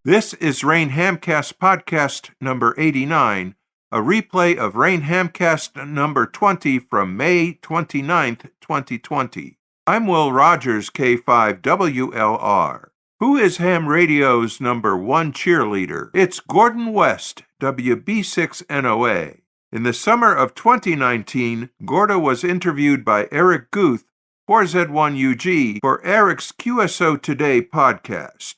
This is RAIN Hamcast podcast number 89, a replay of RAIN Hamcast number 20 from May 29th, 2020. I'm Will Rogers, K5WLR. Who is Ham Radio's number one cheerleader? It's Gordon West, WB6NOA. In the summer of 2019, Gordo was interviewed by Eric Guth, 4Z1UG, for Eric's QSOToday podcast.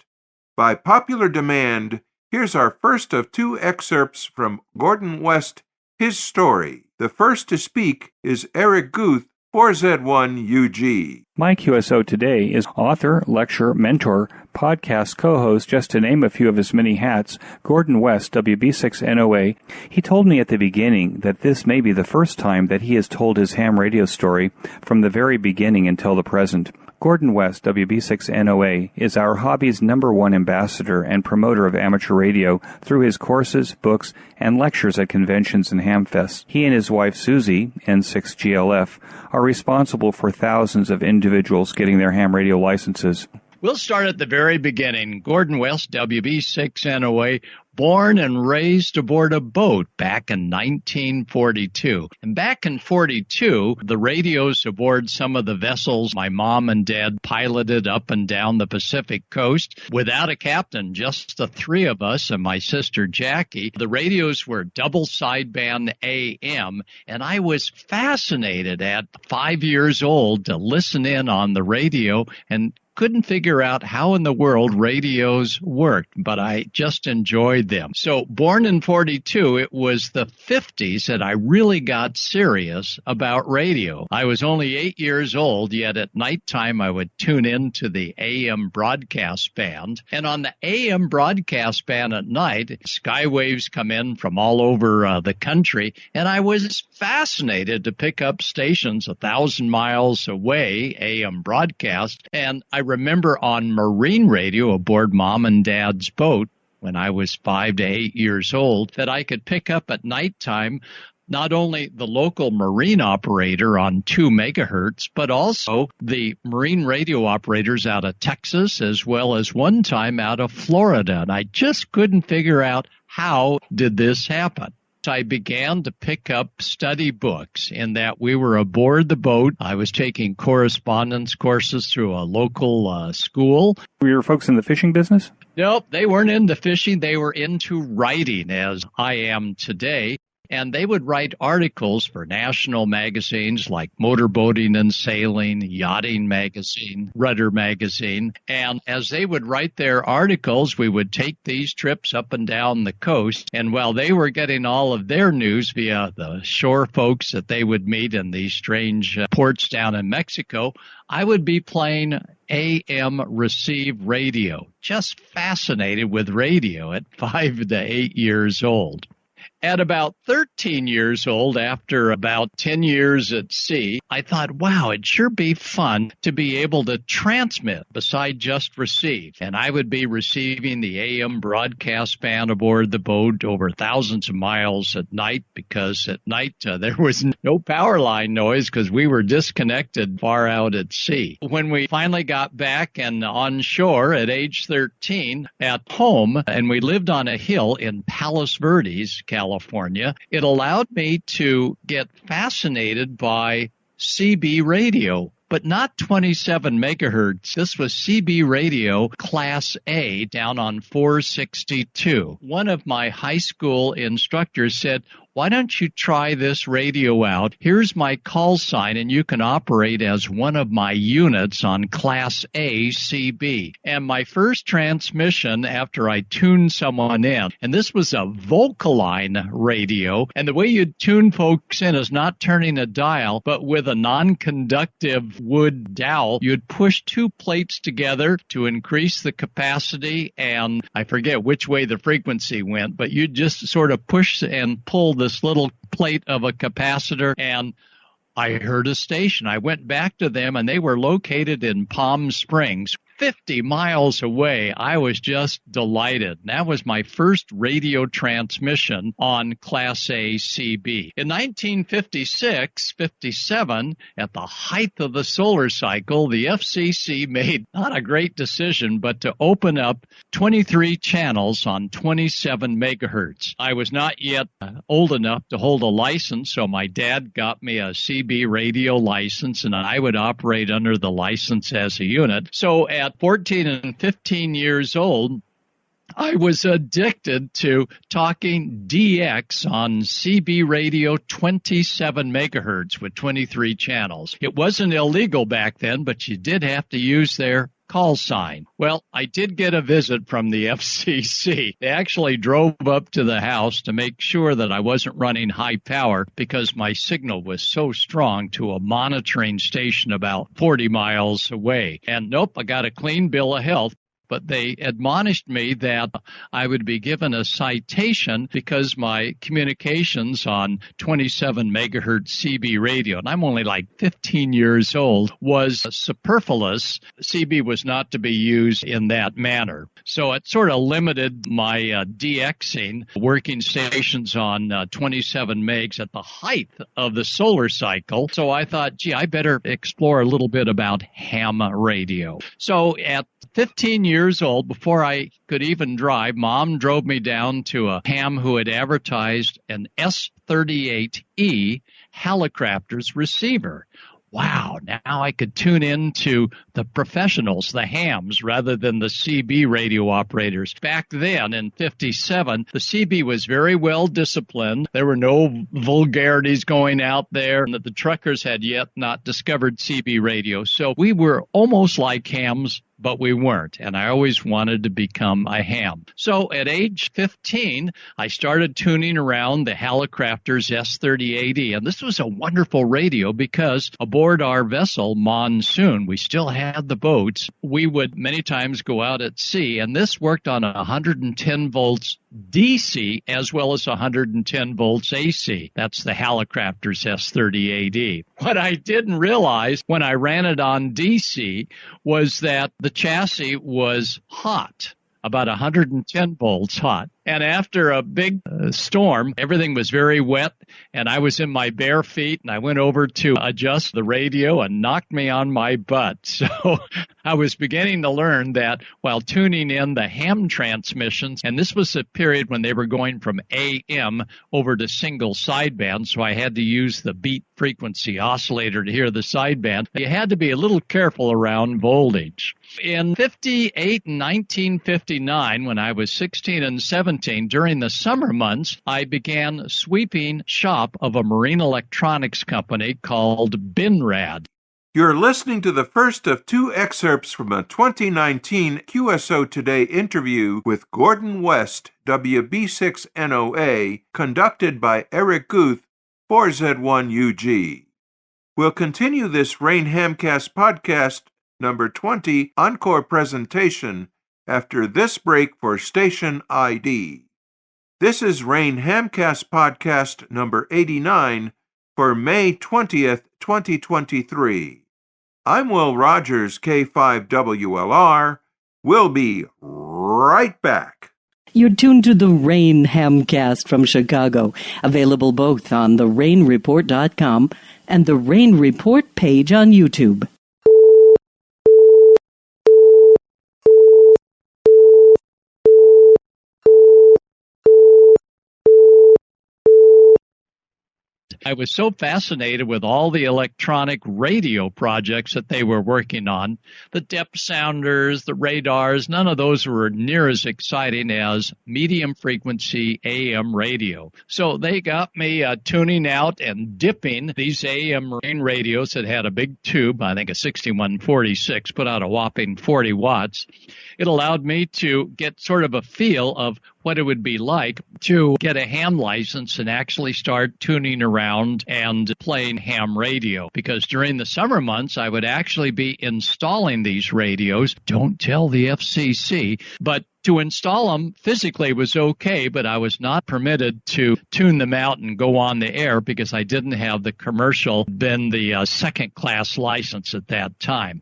By popular demand, here's our first of two excerpts from Gordon West, his story. The first to speak is Eric Guth, 4Z1UG. My QSOToday is author, lecturer, mentor, podcast co-host, just to name a few of his many hats, Gordon West, WB6NOA. He told me at the beginning that this may be the first time that he has told his ham radio story from the very beginning until the present. Gordon West, WB6NOA, is our hobby's number one ambassador and promoter of amateur radio through his courses, books, and lectures at conventions and hamfests. He and his wife Susie, N6GLF, are responsible for thousands of individuals getting their ham radio licenses. We'll start at the very beginning. Gordon West, WB6NOA, born and raised aboard a boat back in 1942. And back in 42, the radios aboard some of the vessels my mom and dad piloted up and down the Pacific coast without a captain, just the three of us and my sister Jackie. The radios were double sideband AM, and I was fascinated at 5 years old to listen in on the radio and couldn't figure out how in the world radios worked, but I just enjoyed them. So born in 42, it was the 50s that I really got serious about radio. I was only 8 years old, yet at nighttime I would tune in to the AM broadcast band. And on the AM broadcast band at night, skywaves come in from all over the country, and I was fascinated to pick up stations 1,000 miles away, AM broadcast, and I remember on marine radio aboard Mom and Dad's boat when I was 5 to 8 years old that I could pick up at nighttime not only the local marine operator on 2 megahertz, but also the marine radio operators out of Texas as well as one time out of Florida. And I just couldn't figure out how did this happen. I began to pick up study books in that we were aboard the boat. I was taking correspondence courses through a local school. Were your folks in the fishing business? Nope, they weren't into fishing. They were into writing, as I am today. And they would write articles for national magazines like Motorboating and Sailing, Yachting Magazine, Rudder Magazine. And as they would write their articles, we would take these trips up and down the coast. And while they were getting all of their news via the shore folks that they would meet in these strange ports down in Mexico, I would be playing AM receive radio, just fascinated with radio at 5 to 8 years old. At about 13 years old, after about 10 years at sea, I thought, wow, it'd sure be fun to be able to transmit beside just receive. And I would be receiving the AM broadcast band aboard the boat over thousands of miles at night because at night there was no power line noise because we were disconnected far out at sea. When we finally got back and on shore at age 13 at home, and we lived on a hill in Palos Verdes, California, it allowed me to get fascinated by CB radio, but not 27 megahertz. This was CB radio class A down on 462. One of my high school instructors said, why don't you try this radio out? Here's my call sign, and you can operate as one of my units on Class A CB. And my first transmission after I tuned someone in, and this was a Vocaline radio, and the way you'd tune folks in is not turning a dial, but with a non-conductive wood dowel, you'd push 2 plates together to increase the capacity, and I forget which way the frequency went, but you'd just sort of push and pull this little plate of a capacitor, and I heard a station. I went back to them, and they were located in Palm Springs. 50 miles away. I was just delighted. That was my first radio transmission on Class A CB. In 1956-57, at the height of the solar cycle, the FCC made not a great decision, but to open up 23 channels on 27 megahertz. I was not yet old enough to hold a license, so my dad got me a CB radio license, and I would operate under the license as a unit. So at 14 and 15 years old, I was addicted to talking DX on CB radio 27 megahertz with 23 channels. It wasn't illegal back then, but you did have to use their call sign. Well, I did get a visit from the FCC. They actually drove up to the house to make sure that I wasn't running high power because my signal was so strong to a monitoring station about 40 miles away. And nope, I got a clean bill of health. But they admonished me that I would be given a citation because my communications on 27 megahertz CB radio, and I'm only like 15 years old, was superfluous. CB was not to be used in that manner. So it sort of limited my DXing, working stations on 27 megs at the height of the solar cycle. So I thought, gee, I better explore a little bit about ham radio. So at 15 years old, before I could even drive, Mom drove me down to a ham who had advertised an S38E Helicopters receiver. Wow, now I could tune in to the professionals, the hams, rather than the CB radio operators. Back then, in 57, the CB was very well disciplined. There were no vulgarities going out there, and that the truckers had yet not discovered CB radio. So we were almost like hams, but we weren't, and I always wanted to become a ham. So at age 15, I started tuning around the Helicopters S38E, and this was a wonderful radio because aboard our vessel, Monsoon, we still had the boats. We would many times go out at sea, and this worked on 110 volts DC as well as 110 volts AC. That's the Helicopters S38E. What I didn't realize when I ran it on DC was that the chassis was hot, about 110 volts hot. And after a big storm, everything was very wet, and I was in my bare feet, and I went over to adjust the radio and knocked me on my butt. So I was beginning to learn that while tuning in the ham transmissions, and this was a period when they were going from AM over to single sideband, so I had to use the beat frequency oscillator to hear the sideband. You had to be a little careful around voltage. In 58 and 1959, when I was 16 and 17, during the summer months, I began sweeping shop of a marine electronics company called Binrad. You're listening to the first of two excerpts from a 2019 QSOToday interview with Gordon West, WB6NOA, conducted by Eric Guth, 4Z1UG. We'll continue this RAIN Hamcast podcast number 20 encore presentation after this break for station ID. This is RAIN Hamcast podcast number 89 for May 20th, 2023. I'm Will Rogers, K5WLR. We'll be right back. You're tuned to the RAIN Hamcast from Chicago, available both on therainreport.com and the RAIN Report page on YouTube. I was so fascinated with all the electronic radio projects that they were working on. The depth sounders, the radars, none of those were near as exciting as medium frequency AM radio. So they got me tuning out and dipping these AM marine radios that had a big tube, I think a 6146, put out a whopping 40 watts. It allowed me to get sort of a feel of what it would be like to get a ham license and actually start tuning around and playing ham radio. Because during the summer months, I would actually be installing these radios. Don't tell the FCC, but to install them physically was okay, but I was not permitted to tune them out and go on the air because I didn't have the commercial, then the second-class license at that time.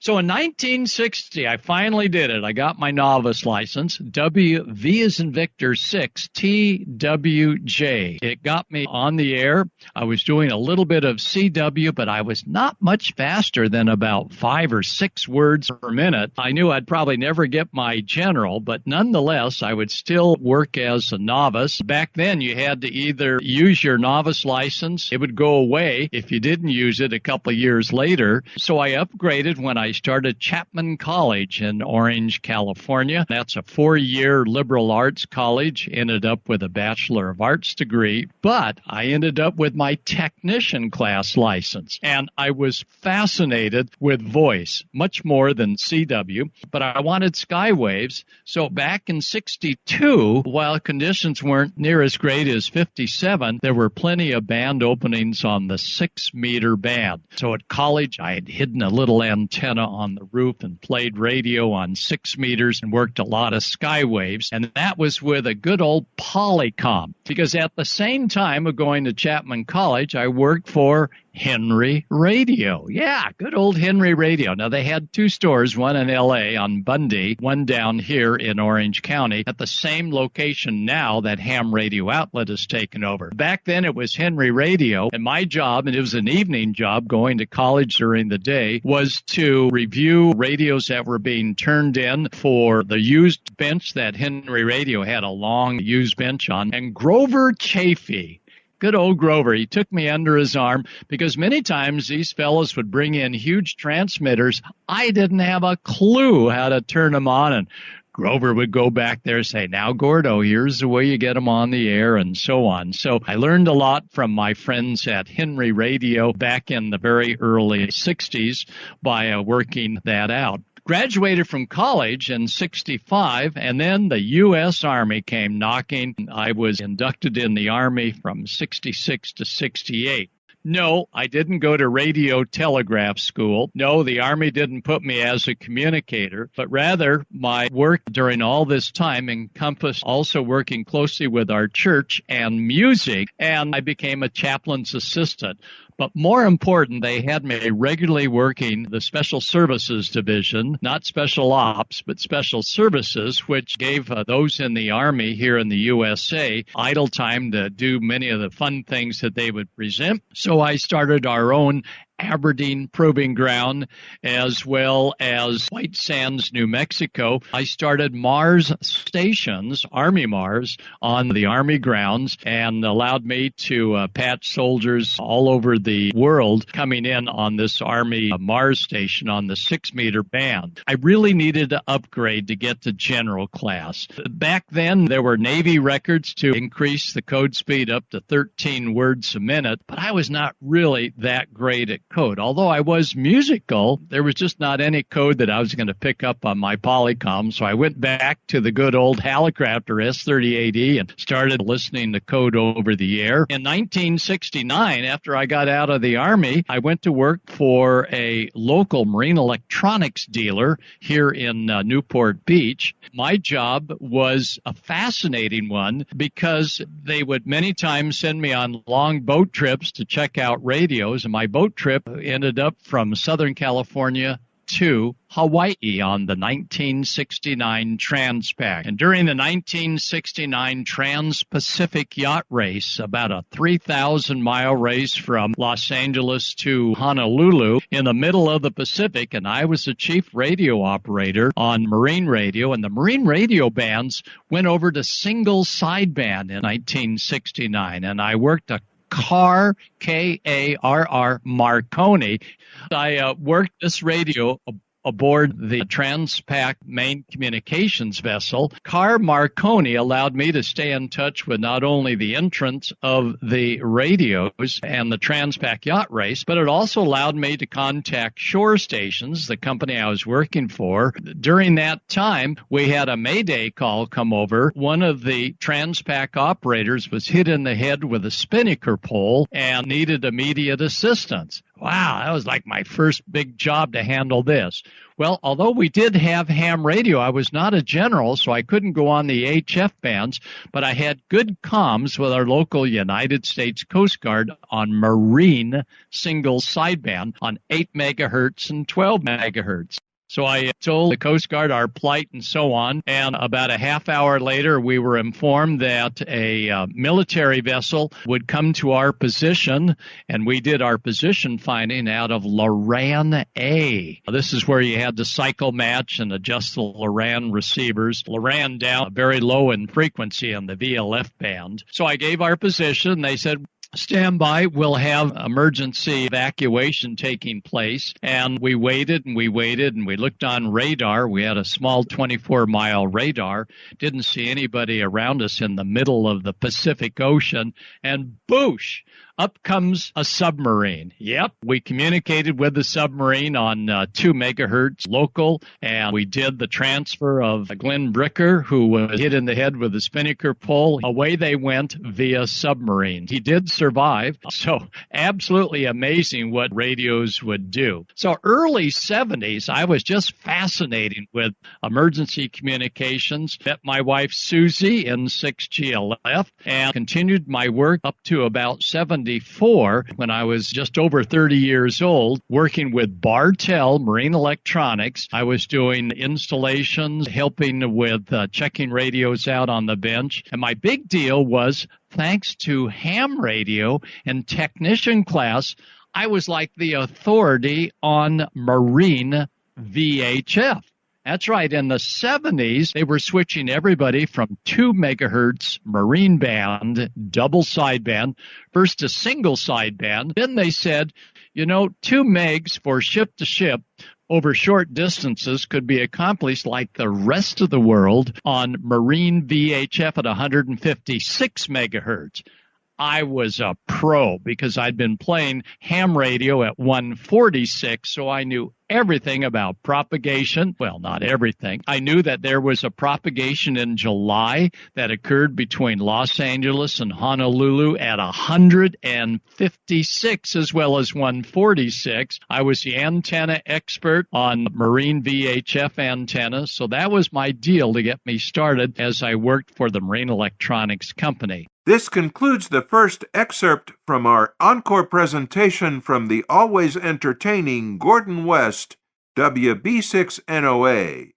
So in 1960, I finally did it. I got my novice license, V as in Victor 6, TWJ. It got me on the air. I was doing a little bit of CW, but I was not much faster than about 5 or 6 words per minute. I knew I'd probably never get my general, but nonetheless, I would still work as a novice. Back then, you had to either use your novice license. It would go away if you didn't use it a couple of years later. So I upgraded when I started Chapman College in Orange, California. That's a 4-year liberal arts college. Ended up with a Bachelor of Arts degree, but I ended up with my technician class license. And I was fascinated with voice, much more than CW, but I wanted skywaves. So back in 62, while conditions weren't near as great as 57, there were plenty of band openings on the 6-meter band. So at college, I had hidden a little antenna on the roof and played radio on 6 meters and worked a lot of skywaves. And that was with a good old Polycom, because at the same time of going to Chapman College, I worked for Henry Radio. Yeah, good old Henry Radio. Now, they had 2 stores, one in L.A. on Bundy, one down here in Orange County, at the same location now that Ham Radio Outlet has taken over. Back then, it was Henry Radio, and my job, and it was an evening job going to college during the day, was to review radios that were being turned in for the used bench that Henry Radio had a long used bench on, and Grover Chafee. Good old Grover. He took me under his arm because many times these fellows would bring in huge transmitters. I didn't have a clue how to turn them on, and Grover would go back there and say, now, Gordo, here's the way you get them on the air, and so on. So I learned a lot from my friends at Henry Radio back in the very early 60s by working that out. Graduated from college in 65, and then the U.S. Army came knocking. I was inducted in the Army from 66 to 68. No, I didn't go to radio telegraph school. No, the Army didn't put me as a communicator, but rather my work during all this time encompassed also working closely with our church and music, and I became a chaplain's assistant. But more important, they had me regularly working the Special Services Division, not Special Ops, but Special Services, which gave those in the Army here in the USA idle time to do many of the fun things that they would present. So I started our own Aberdeen Proving Ground, as well as White Sands, New Mexico. I started Mars stations, Army Mars, on the Army grounds, and allowed me to patch soldiers all over the world coming in on this Army Mars station on the 6-meter band. I really needed to upgrade to get to general class. Back then, there were Navy records to increase the code speed up to 13 words a minute, but I was not really that great at code. Although I was musical, there was just not any code that I was going to pick up on my Polycom. So I went back to the good old Hallicrafter S38E and started listening to code over the air. In 1969, after I got out of the Army, I went to work for a local marine electronics dealer here in Newport Beach. My job was a fascinating one because they would many times send me on long boat trips to check out radios, and my boat trip ended up from Southern California to Hawaii on the 1969 Transpac. And during the 1969 Trans-Pacific Yacht Race, about a 3,000-mile race from Los Angeles to Honolulu in the middle of the Pacific, and I was the chief radio operator on marine radio, and the marine radio bands went over to single sideband in 1969, and I worked a Carr, K-A-R-R, Marconi. I worked this radio aboard the Transpac main communications vessel. Carr Marconi allowed me to stay in touch with not only the entrance of the radios and the Transpac yacht race, but it also allowed me to contact shore stations, the company I was working for. During that time, we had a Mayday call come over. One of the Transpac operators was hit in the head with a spinnaker pole and needed immediate assistance. wow, that was like my first big job to handle this. Well, although we did have ham radio, I was not a general, so I couldn't go on the HF bands, but I had good comms with our local United States Coast Guard on Marine single sideband on 8 megahertz and 12 megahertz. So I told the Coast Guard our plight and so on, and about a half hour later, we were informed that a military vessel would come to our position, and we did our position finding out of Loran A. This is where you had to cycle match and adjust the Loran receivers. Loran down very low in frequency on the VLF band. So I gave our position. They said, stand by, we'll have emergency evacuation taking place. And we waited and we waited and we looked on radar. We had a small 24-mile radar, didn't see anybody around us in the middle of the Pacific Ocean, and boosh! Up comes a submarine. Yep, we communicated with the submarine on 2 megahertz local, and we did the transfer of Glenn Bricker, who was hit in the head with a spinnaker pole. Away they went via submarine. He did survive, so absolutely amazing what radios would do. So early 70s, I was just fascinated with emergency communications. Met my wife Susie in 6GLF and continued my work up to about 74 when I was just over 30 years old, working with Bartell Marine Electronics. I was doing installations, helping with checking radios out on the bench. And my big deal was, thanks to ham radio and technician class, I was like the authority on Marine VHF. That's right. In the 70s, they were switching everybody from 2 megahertz marine band, double sideband, first to single sideband. Then they said, 2 megs for ship to ship over short distances could be accomplished like the rest of the world on marine VHF at 156 megahertz. I was a pro because I'd been playing ham radio at 146, so I knew everything about propagation. Well, not everything. I knew that there was a propagation in July that occurred between Los Angeles and Honolulu at 156 as well as 146. I was the antenna expert on marine VHF antennas, so that was my deal to get me started as I worked for the Marine Electronics Company. This concludes the first excerpt from our encore presentation from the always entertaining Gordon West, WB6NOA.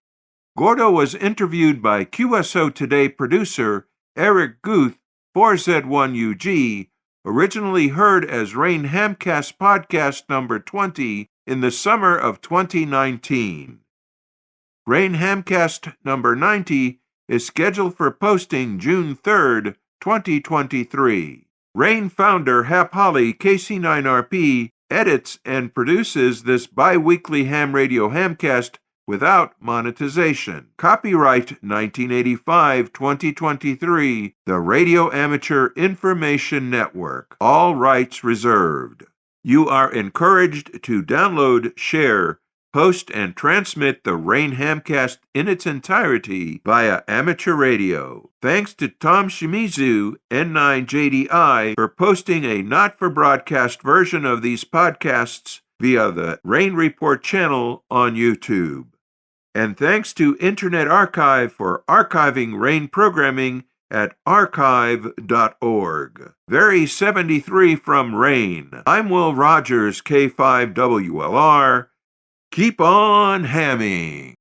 Gordo was interviewed by QSOToday producer Eric Guth, 4Z1UG, originally heard as RAIN Hamcast podcast number 20 in the summer of 2019. RAIN Hamcast number 90 is scheduled for posting June 3rd, 2023. RAIN founder Hap Holly, KC9RP, edits and produces this bi-weekly ham radio hamcast without monetization. Copyright 1985-2023, the Radio Amateur Information Network. All rights reserved. You are encouraged to download, share, post, and transmit the RAIN Hamcast in its entirety via amateur radio. Thanks to Tom Shimizu, N9JDI, for posting a not-for-broadcast version of these podcasts via the RAIN Report channel on YouTube. And thanks to Internet Archive for archiving RAIN programming at archive.org. Very 73 from RAIN. I'm Will Rogers, K5WLR. Keep on hamming.